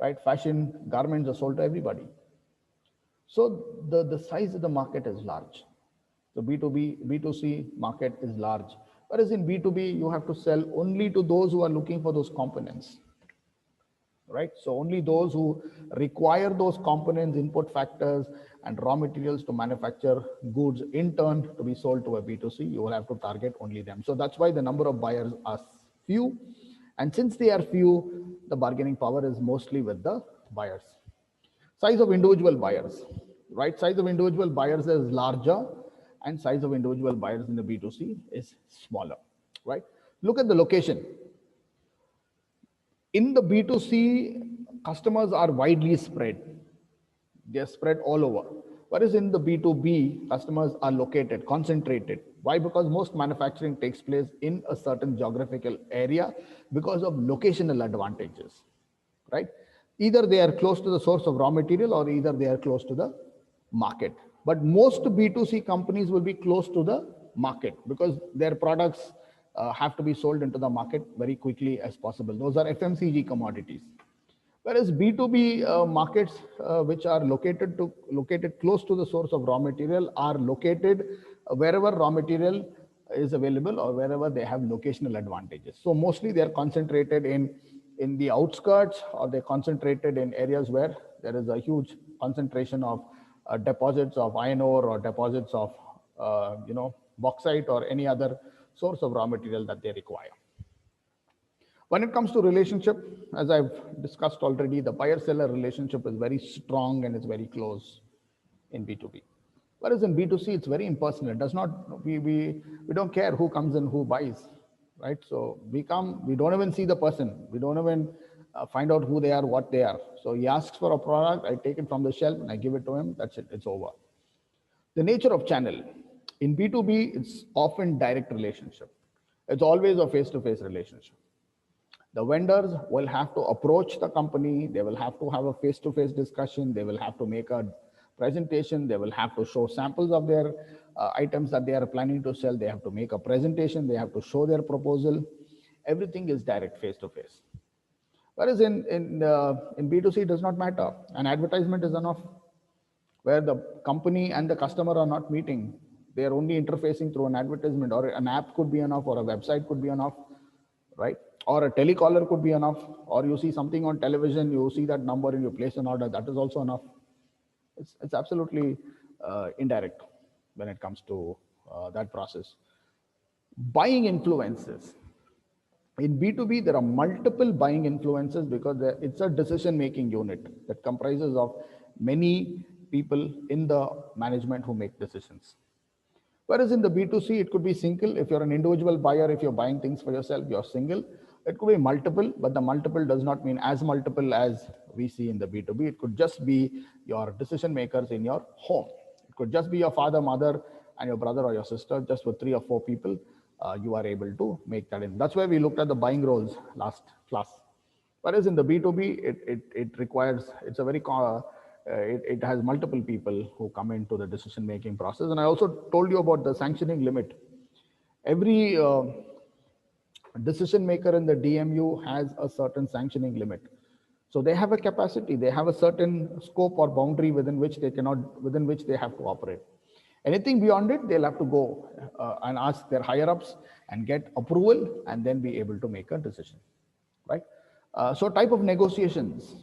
Right? Fashion garments are sold to everybody. So the size of the market is large. The B2C market is large. Whereas in B2B, you have to sell only to those who are looking for those components. Right? So only those who require those components, input factors, and raw materials to manufacture goods in turn to be sold to a B2C, you will have to target only them. So that's why the number of buyers are few. And since they are few, the bargaining power is mostly with the buyers. Size of individual buyers, right? Size of individual buyers is larger and size of individual buyers in the B2C is smaller, right? Look at the location. In the B2C, customers are widely spread. They're spread all over. Whereas in the B2B, customers are located, concentrated. Why? Because most manufacturing takes place in a certain geographical area because of locational advantages, right? Either they are close to the source of raw material or either they are close to the market. But most B2C companies will be close to the market because their products have to be sold into the market very quickly as possible. Those are FMCG commodities. Whereas B2B markets, which are located close to the source of raw material, are located wherever raw material is available or wherever they have locational advantages. So mostly they are concentrated in the outskirts, or they're concentrated in areas where there is a huge concentration of deposits of iron ore or deposits of bauxite or any other source of raw material that they require. When it comes to relationship, as I've discussed already, the buyer-seller relationship is very strong and it's very close in B2B. Whereas in B2C, it's very impersonal. It does not, we don't care who comes and who buys, right? So we don't even see the person. We don't even find out who they are, what they are. So he asks for a product, I take it from the shelf and I give it to him, that's it, it's over. The nature of channel. In B2B, it's often direct relationship. It's always a face-to-face relationship. The vendors will have to approach the company. They will have to have a face-to-face discussion. They will have to make a presentation. They will have to show samples of their items that they are planning to sell. They have to make a presentation. They have to show their proposal. Everything is direct face-to-face. Whereas in B2C, it does not matter. An advertisement is enough, where the company and the customer are not meeting. They are only interfacing through an advertisement, or an app could be enough, or a website could be enough, right? Or a telecaller could be enough, or you see something on television, you see that number and you place an order, that is also enough. It's absolutely indirect when it comes to that process. Buying influences. In B2B, there are multiple buying influences because it's a decision-making unit that comprises of many people in the management who make decisions. Whereas in the B2C, it could be single. If you're an individual buyer, if you're buying things for yourself, you're single. It could be multiple, but the multiple does not mean as multiple as we see in the B2B. It could just be your decision makers in your home. It could just be your father, mother, and your brother or your sister. Just with 3 or 4 people, you are able to make that in. That's why we looked at the buying roles last class. Whereas in the B2B, it requires, it's a very, it has multiple people who come into the decision-making process. And I also told you about the sanctioning limit. Every decision maker in the DMU has a certain sanctioning limit. So they have a capacity, they have a certain scope or boundary within which they have to operate. Anything beyond it, they'll have to go and ask their higher ups and get approval and then be able to make a decision, right? So type of negotiations,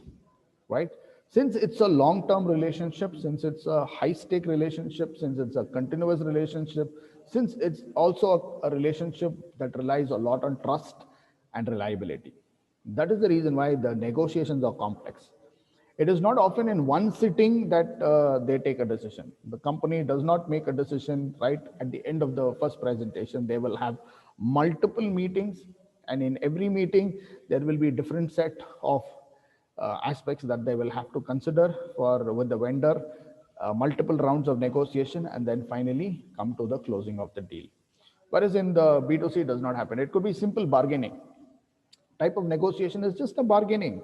right? Since it's a long-term relationship, since it's a high-stake relationship, since it's a continuous relationship, since it's also a relationship that relies a lot on trust and reliability. That is the reason why the negotiations are complex. It is not often in one sitting that they take a decision. The company does not make a decision right at the end of the first presentation. They will have multiple meetings, and in every meeting, there will be a different set of aspects that they will have to consider for with the vendor, multiple rounds of negotiation, and then finally come to the closing of the deal. Whereas in the B2C, it does not happen. It could be simple bargaining. Type of negotiation is just a bargaining.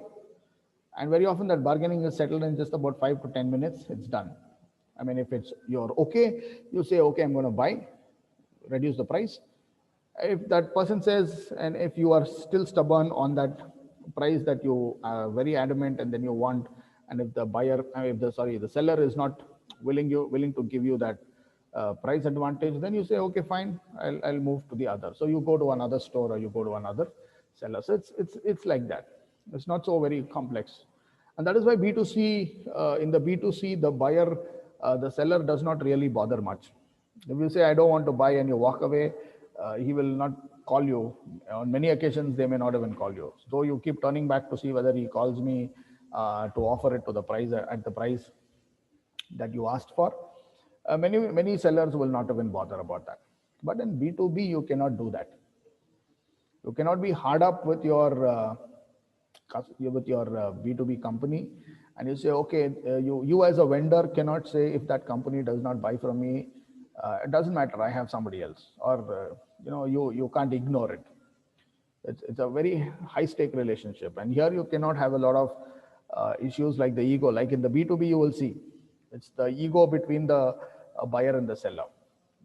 And very often that bargaining is settled in just about 5 to 10 minutes, it's done. I mean, if it's you're okay, you say, okay, I'm going to buy, reduce the price. If that person says, and if you are still stubborn on that price that you are very adamant and then you want, and if the buyer, if the seller is not willing to give you that price advantage, then you say, okay, fine, I'll move to the other. So you go to another store or you go to another seller. So it's like that. It's not so very complex. And that is why B2C, in the B2C, the buyer, the seller does not really bother much. If you say, I don't want to buy and you walk away, he will not call you. On many occasions, they may not even call you. So you keep turning back to see whether he calls me to offer it to the price at the price that you asked for. Many sellers will not even bother about that. But in B2B, you cannot do that. You cannot be hard up with your B2B company, and you say, okay, you as a vendor cannot say if that company does not buy from me, it doesn't matter, I have somebody else, or you can't ignore it. It's a very high stake relationship, and here you cannot have a lot of issues like the ego. Like in the B2B, you will see it's the ego between the buyer and the seller.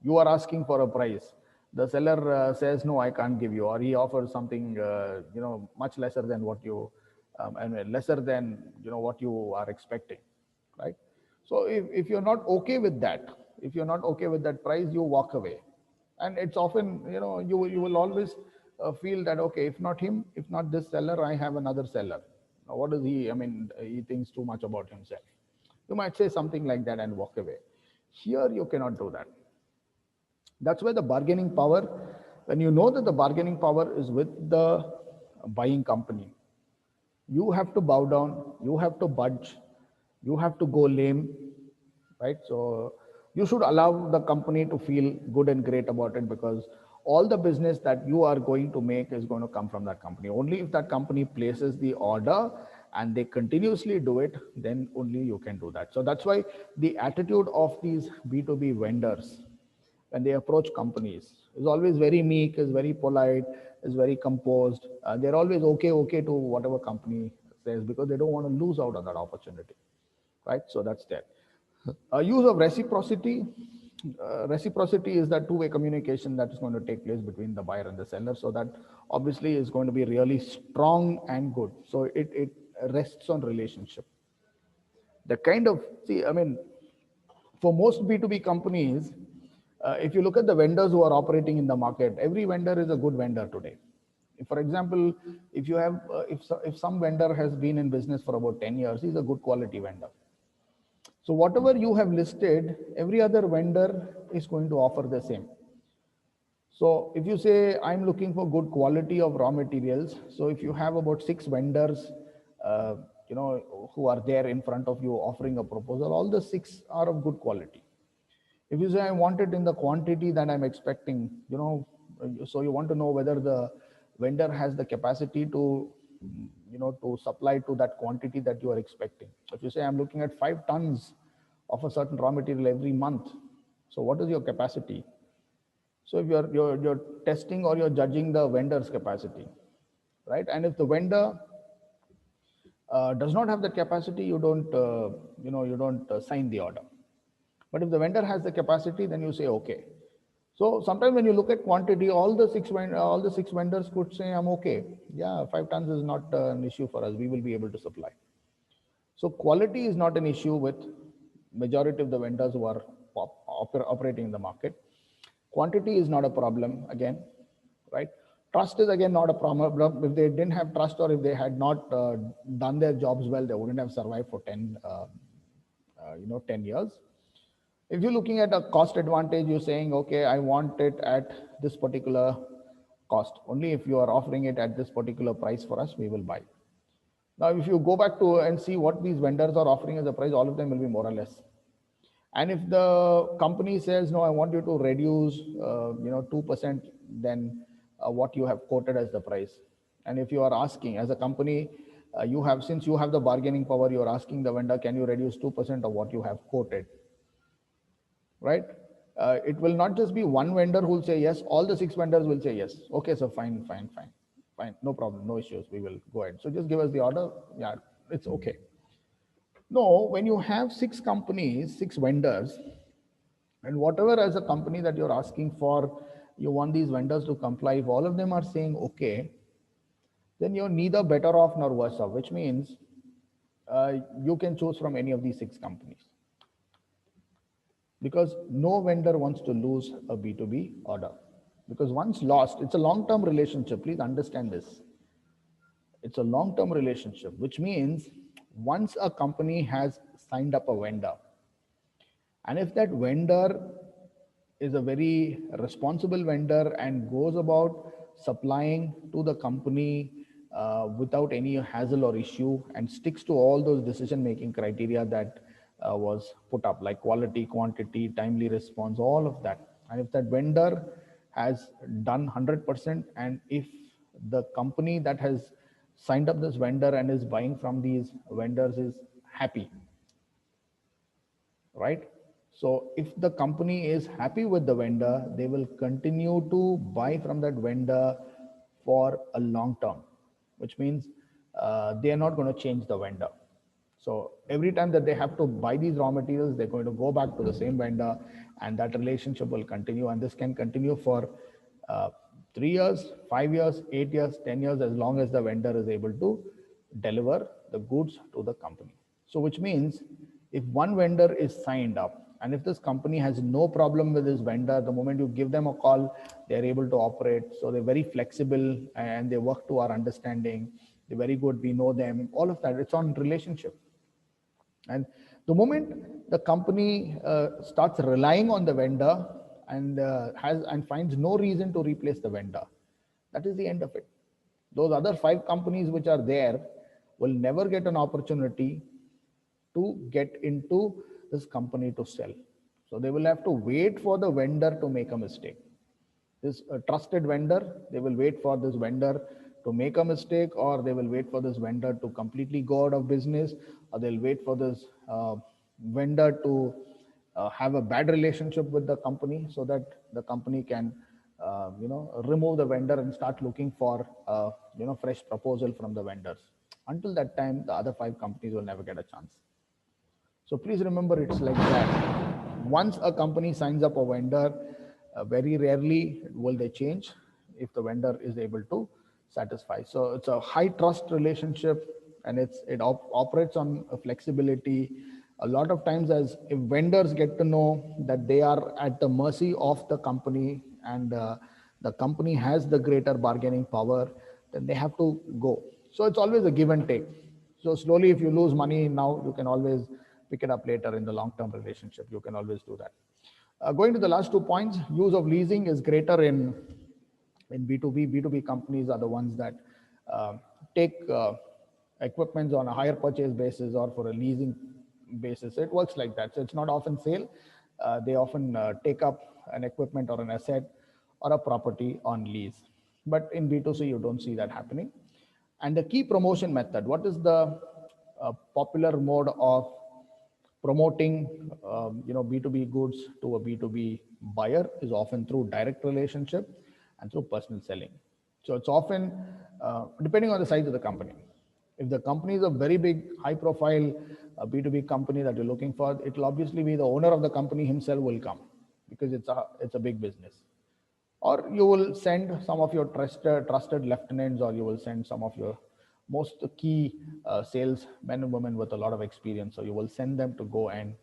You are asking for a price, the seller says no, I can't give you, or he offers something much lesser than what you and lesser than what you are expecting, right? So if you're not okay with that, if you're not okay with that price, you walk away. And it's often, you will always feel that, okay, if not him, if not this seller, I have another seller. Now, what is he? I mean, he thinks too much about himself. You might say something like that and walk away. Here, you cannot do that. That's where the bargaining power, when you know that the bargaining power is with the buying company, you have to bow down, you have to budge, you have to go lame, right? So you should allow the company to feel good and great about it, because all the business that you are going to make is going to come from that company. Only if that company places the order and they continuously do it, then only you can do that. So that's why the attitude of these B2B vendors when they approach companies is always very meek, is very polite, is very composed. They're always okay to whatever company says, because they don't want to lose out on that opportunity, right? So that's there. Use of reciprocity. Reciprocity is that two-way communication that is going to take place between the buyer and the seller. So that obviously is going to be really strong and good. So it rests on relationship. The kind of, see, I mean, for most B2B companies, if you look at the vendors who are operating in the market, every vendor is a good vendor today. If, for example, if you have, if some vendor has been in business for about 10 years, he's a good quality vendor. So whatever you have listed, every other vendor is going to offer the same. So if you say, I'm looking for good quality of raw materials, so if you have about 6 vendors, who are there in front of you offering a proposal, all the 6 are of good quality. If you say, I want it in the quantity that I'm expecting, so you want to know whether the vendor has the capacity to, to supply to that quantity that you are expecting. If you say, I'm looking at 5 tons of a certain raw material every month, so what is your capacity? So if you're testing or you're judging the vendor's capacity, right? And if the vendor does not have the capacity, you don't sign the order. But if the vendor has the capacity, then you say, okay. So sometimes when you look at quantity, all the six vendors could say, I'm okay. Yeah, 5 tons is not an issue for us. We will be able to supply. So quality is not an issue with majority of the vendors who are operating in the market. Quantity is not a problem again, right? Trust is again not a problem. If they didn't have trust, or if they had not done their jobs well, they wouldn't have survived for 10 years. If you're looking at a cost advantage, you're saying, okay, I want it at this particular cost. Only if you are offering it at this particular price for us, we will buy. Now, if you go back to and see what these vendors are offering as a price, all of them will be more or less. And if the company says, no, I want you to reduce, 2%, then what you have quoted as the price. And if you are asking as a company, since you have the bargaining power, you're asking the vendor, can you reduce 2% of what you have quoted? Right? It will not just be one vendor who will say yes, all the 6 vendors will say yes. Okay, so fine, no problem, no issues, we will go ahead. So just give us the order, yeah, it's okay. No, when you have 6 companies, 6 vendors, and whatever as a company that you're asking for, you want these vendors to comply, if all of them are saying okay, then you're neither better off nor worse off, which means you can choose from any of these 6 companies. Because no vendor wants to lose a B2B order. Because once lost, it's a long-term relationship. Please understand this. It's a long-term relationship, which means once a company has signed up a vendor, and if that vendor is a very responsible vendor and goes about supplying to the company without any hassle or issue, and sticks to all those decision-making criteria that was put up, like quality, quantity, timely response, all of that. And if that vendor has done 100%, and if the company that has signed up this vendor and is buying from these vendors is happy, right? So if the company is happy with the vendor, they will continue to buy from that vendor for a long term, which means they are not going to change the vendor. So every time that they have to buy these raw materials, they're going to go back to the same vendor, and that relationship will continue. And this can continue for 3 years, 5 years, 8 years, 10 years, as long as the vendor is able to deliver the goods to the company. So which means if one vendor is signed up, and if this company has no problem with this vendor, the moment you give them a call, they're able to operate. So they're very flexible and they work to our understanding. They're very good. We know them, all of that. It's on relationship. And the moment the company starts relying on the vendor and finds no reason to replace the vendor, that is the end of it. Those other 5 companies which are there will never get an opportunity to get into this company to sell. So they will have to wait for the vendor to make a mistake. This trusted vendor, they will wait for this vendor to make a mistake, or they will wait for this vendor to completely go out of business, or they'll wait for this vendor to have a bad relationship with the company, so that the company can remove the vendor and start looking for fresh proposal from the vendors. Until that time, the other 5 companies will never get a chance. So please remember, it's like that. Once a company signs up a vendor, very rarely will they change if the vendor is able to satisfy. So it's a high trust relationship, and it operates on a flexibility. A lot of times, as if vendors get to know that they are at the mercy of the company, and the company has the greater bargaining power, then they have to go. So it's always a give and take. So slowly, if you lose money now, you can always pick it up later in the long-term relationship. You can always do that. Going to the last 2 points, use of leasing is greater in B2B. B2B companies are the ones that take equipment on a higher purchase basis or for a leasing basis. It works like that. So it's not often sale. They often take up an equipment or an asset or a property on lease. But in B2C, you don't see that happening. And the key promotion method, what is the popular mode of promoting B2B goods to a B2B buyer is often through direct relationship and through personal selling. So it's often depending on the size of the company. If the company is a very big, high profile B2B company that you're looking for, it will obviously be the owner of the company himself will come, because it's a big business. Or you will send some of your trusted lieutenants, or you will send some of your most key sales men and women with a lot of experience. So you will send them to go and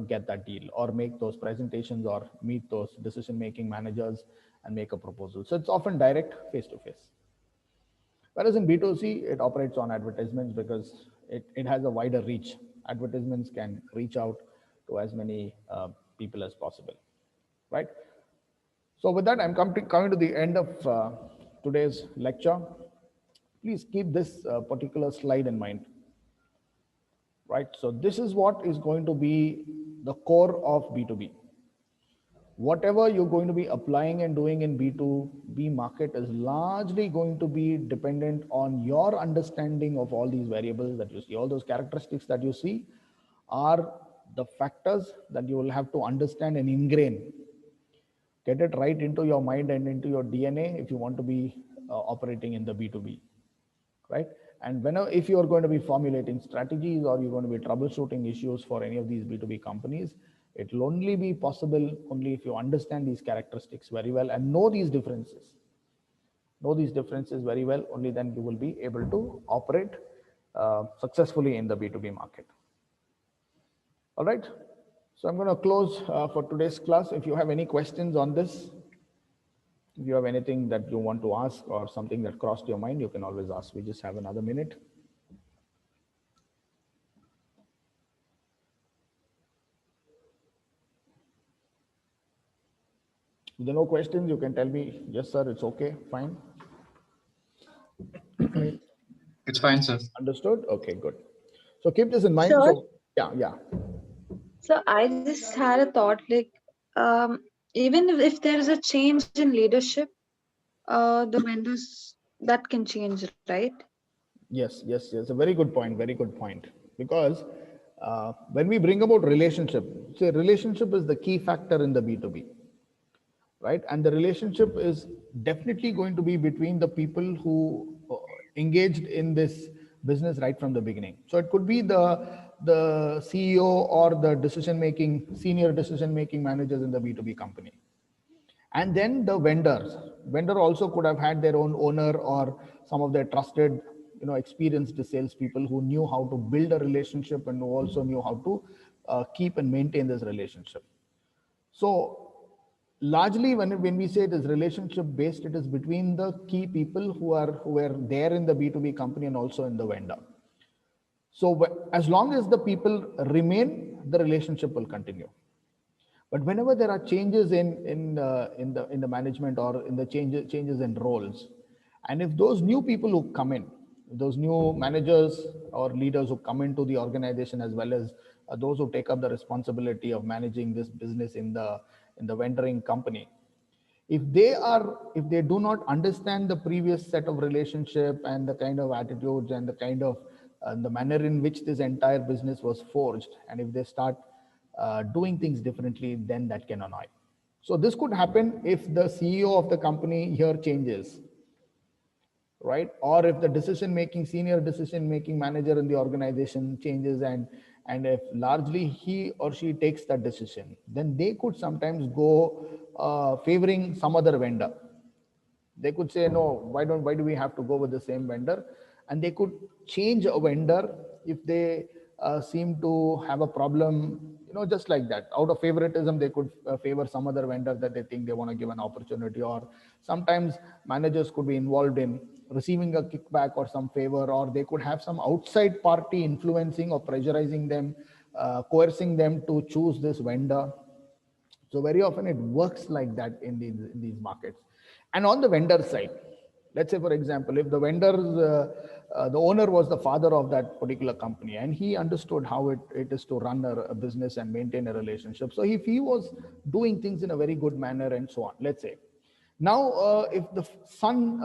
get that deal, or make those presentations, or meet those decision making managers and make a proposal. So it's often direct, face to face. Whereas in B2C, it operates on advertisements because it has a wider reach. Advertisements can reach out to as many people as possible, right? So with that, I'm coming to the end of today's lecture. Please keep this particular slide in mind, right? So this is what is going to be the core of B2B. Whatever you're going to be applying and doing in B2B market is largely going to be dependent on your understanding of all these variables that you see. All those characteristics that you see are the factors that you will have to understand and ingrain. Get it right into your mind and into your DNA if you want to be operating in the B2B, right? And if you are going to be formulating strategies, or you're going to be troubleshooting issues for any of these B2B companies, it will only be possible only if you understand these characteristics very well and know these differences. Know these differences very well, only then you will be able to operate successfully in the B2B market. All right. So I'm going to close for today's class. If you have any questions on this, if you have anything that you want to ask or something that crossed your mind, you can always ask. We just have another minute. If there are no questions, you can tell me, yes, sir, it's okay, fine. It's fine, sir. Understood? Okay, good. So keep this in mind. Sir? So, yeah. So I just had a thought, like, even if there is a change in leadership, the vendors, that can change, right? Yes. A very good point. Very good point. Because when we bring about relationship, say relationship is the key factor in the B2B, right? And the relationship is definitely going to be between the people who engaged in this business right from the beginning. So it could be the CEO or the senior decision making managers in the B2B company. And then the vendor also could have had their own owner, or some of their trusted, experienced salespeople who knew how to build a relationship and who also knew how to keep and maintain this relationship. So largely when we say it is relationship based, it is between the key people who are there in the B2B company and also in the vendor. So as long as the people remain, the relationship will continue. But whenever there are changes in the management, or in the changes in roles, and if those new people who come in, those new managers or leaders who come into the organization, as well as those who take up the responsibility of managing this business in the vendoring company, if they do not understand the previous set of relationship and the kind of attitudes and the kind of the manner in which this entire business was forged, and if they start doing things differently, then that can annoy. So this could happen if the CEO of the company here changes, right? Or if the senior decision making manager in the organization changes, and if largely he or she takes that decision, then they could sometimes go favoring some other vendor. They could say, no, why do we have to go with the same vendor? And they could change a vendor if they seem to have a problem, just like that. Out of favoritism, they could favor some other vendor that they think they want to give an opportunity. Or sometimes managers could be involved in receiving a kickback or some favor, or they could have some outside party influencing or pressurizing them, coercing them to choose this vendor. So very often it works like that in these markets. And on the vendor side, let's say, for example, if the the owner was the father of that particular company, and he understood how it is to run a business and maintain a relationship. So if he was doing things in a very good manner and so on, let's say, now if the son,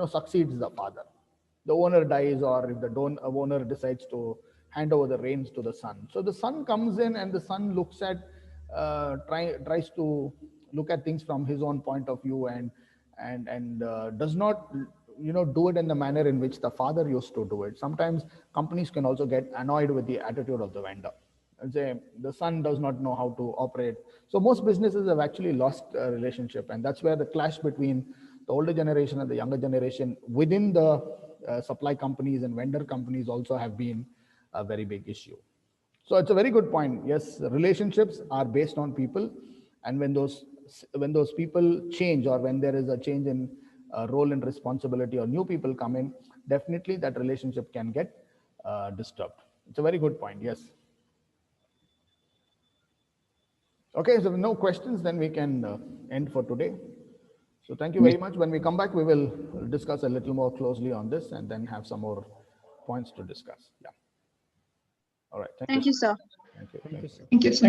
succeeds the father, the owner dies, or if the owner decides to hand over the reins to the son. So the son comes in, and the son looks at, tries to look at things from his own point of view, and does not do it in the manner in which the father used to do it. Sometimes companies can also get annoyed with the attitude of the vendor, and say the son does not know how to operate. So most businesses have actually lost a relationship, and that's where the clash between the older generation and the younger generation within the supply companies and vendor companies also have been a very big issue. So it's a very good point. Yes, relationships are based on people, and when those people change, or when there is a change in role and responsibility, or new people come in, definitely that relationship can get disturbed. It's a very good point. Yes. Okay, so no questions, then we can end for today. So thank you very much. When we come back, we will discuss a little more closely on this and then have some more points to discuss. Yeah. All right. Thank you, sir. Thank you. Thank you, sir. Thank you, sir.